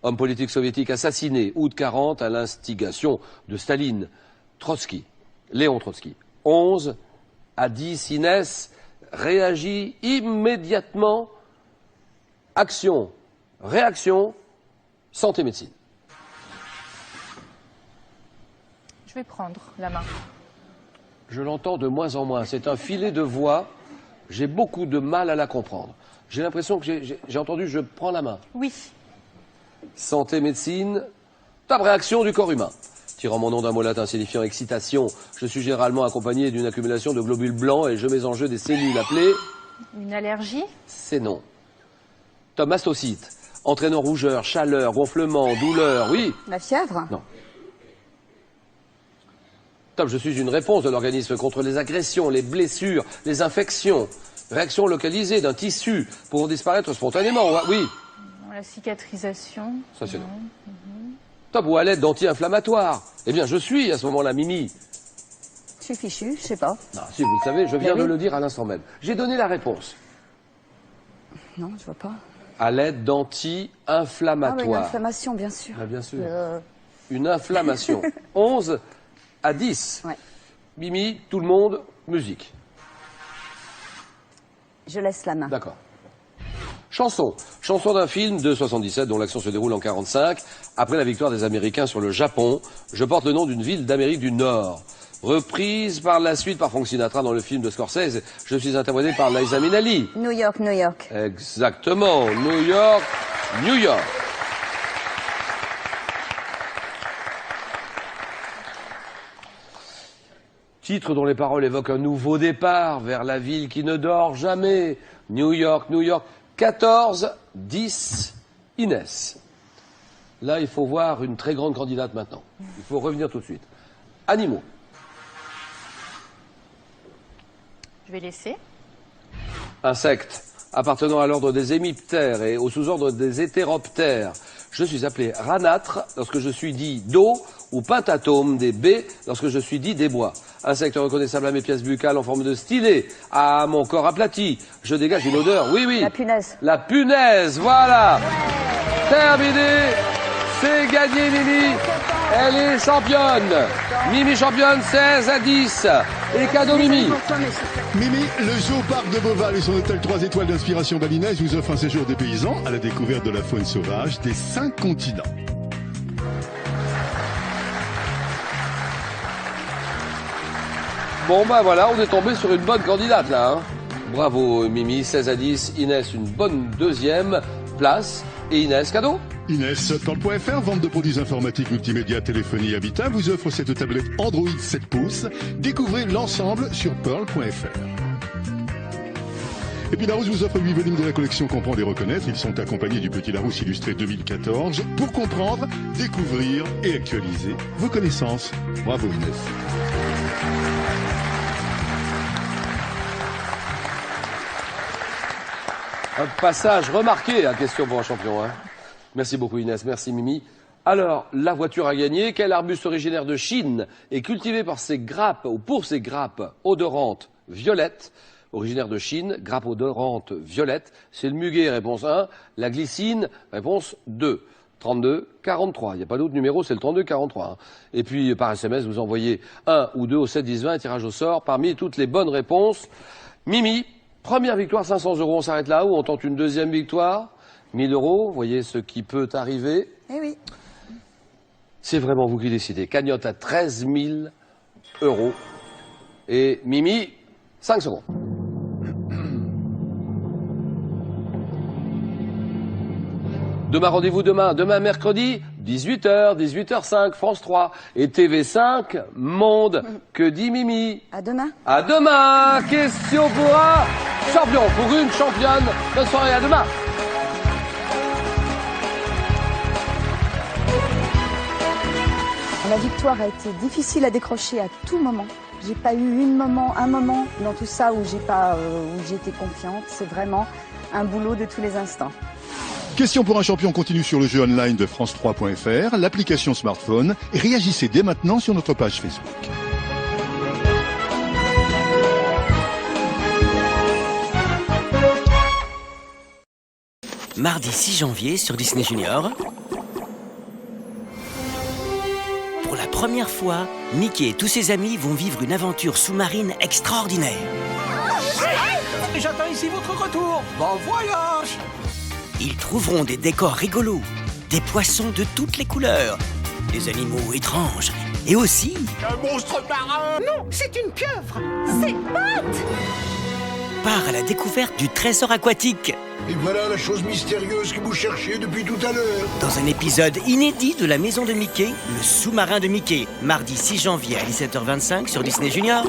Homme politique soviétique assassiné, août 40, à l'instigation de Staline. Trotsky, Léon Trotsky. 11 à 10, Inès réagit immédiatement. Action, réaction, santé, médecine. Je vais prendre la main. Je l'entends de moins en moins. C'est un filet de voix. J'ai beaucoup de mal à la comprendre. J'ai l'impression que j'ai entendu « je prends la main ». Oui. Santé, médecine, top réaction du corps humain. Tirant mon nom d'un mot latin signifiant excitation, je suis généralement accompagné d'une accumulation de globules blancs et je mets en jeu des cellules appelées... Une allergie? C'est non. Top mastocyte, entraînant rougeur, chaleur, gonflement, douleur, oui. La fièvre? Non. Top, je suis une réponse de l'organisme contre les agressions, les blessures, les infections. Réaction localisée d'un tissu pour disparaître spontanément, oui. La cicatrisation. Ça, c'est non. Top, ou à l'aide d'anti-inflammatoires. Eh bien, je suis à ce moment-là, Mimi. Je suis fichu, je sais pas. Non, si, vous le savez, je viens oui. de le dire à l'instant même. J'ai donné la réponse. Non, je vois pas. À l'aide Ah d'anti-inflammatoires. oui, une inflammation, bien sûr. Ah, bien sûr. Une inflammation. 11 à 10. Ouais. Mimi, tout le monde, musique. Je laisse la main. D'accord. Chanson. Chanson d'un film de 77 dont l'action se déroule en 45. Après la victoire des Américains sur le Japon, je porte le nom d'une ville d'Amérique du Nord. Reprise par la suite par Frank Sinatra dans le film de Scorsese. Je suis interprété par Liza Minnelli. New York, New York. Exactement. New York, New York. Titre dont les paroles évoquent un nouveau départ vers la ville qui ne dort jamais. New York, New York. 14, 10, Inès. Là, il faut voir une très grande candidate maintenant. Il faut revenir tout de suite. Animaux. Je vais laisser. Insectes. Appartenant à l'ordre des hémiptères et au sous-ordre des hétéroptères. Je suis appelé ranâtre lorsque je suis dit d'eau ou pentatome des baies lorsque je suis dit des bois. Insecte reconnaissable à mes pièces buccales en forme de stylet, à mon corps aplati. Je dégage une odeur, oui, oui. La punaise. La punaise, voilà. Terminé. C'est gagné, Mimi. Elle est championne. Mimi championne, 16 à 10. Et cadeau, Mimi. Mimi, le Zoo Parc de Beauval et son hôtel 3 étoiles d'inspiration balinaise vous offre un séjour des paysans à la découverte de la faune sauvage des 5 continents. Bon, bah voilà, on est tombé sur une bonne candidate, là. Hein. Bravo, Mimi, 16 à 10. Inès, une bonne deuxième place. Et Inès, cadeau. Inès, Pearl.fr, vente de produits informatiques, multimédia, téléphonie, habitat, vous offre cette tablette Android 7 pouces. Découvrez l'ensemble sur Pearl.fr. Et puis Larousse vous offre 8 volumes de la collection Comprendre et Reconnaître. Ils sont accompagnés du Petit Larousse illustré 2014 pour comprendre, découvrir et actualiser vos connaissances. Bravo Inès. Un passage remarqué à question pour un champion. Hein. Merci beaucoup Inès, merci Mimi. Alors, la voiture a gagné. Quel arbuste originaire de Chine est cultivé par ses grappes ou pour ses grappes odorantes violettes? Originaire de Chine, grappe odorante violette. C'est le muguet, réponse 1. La glycine, réponse 2. 32 43. Il n'y a pas d'autre numéro, c'est le 32 43. Hein. Et puis, par SMS, vous envoyez 1 ou 2 au 7 10 20, tirage au sort parmi toutes les bonnes réponses. Mimi, première victoire, 500 €. On s'arrête là ou on tente une deuxième victoire? 1000 €, vous voyez ce qui peut arriver. Eh oui. C'est vraiment vous qui décidez. Cagnotte à 13 000 €. Et Mimi, 5 secondes. Demain, rendez-vous demain mercredi, 18h, 18h05, France 3 et TV5, Monde. Que dit Mimi? À demain. À demain. Question pour un champion, pour une championne. Bonne soirée, à demain. La victoire a été difficile à décrocher à tout moment. J'ai pas eu un moment dans tout ça où j'ai été confiante. C'est vraiment un boulot de tous les instants. Question pour un champion continue sur le jeu online de France3.fr, l'application smartphone. Et réagissez dès maintenant sur notre page Facebook. Mardi 6 janvier sur Disney Junior, première fois, Mickey et tous ses amis vont vivre une aventure sous-marine extraordinaire. J'attends ici votre retour. Bon voyage. Ils trouveront des décors rigolos, des poissons de toutes les couleurs, des animaux étranges et aussi... Un monstre marin. Non, c'est une pieuvre. C'est Pat. part à la découverte du trésor aquatique. Et voilà la chose mystérieuse que vous cherchiez depuis tout à l'heure. Dans un épisode inédit de La Maison de Mickey, le sous-marin de Mickey, mardi 6 janvier à 17h25 sur Disney Junior.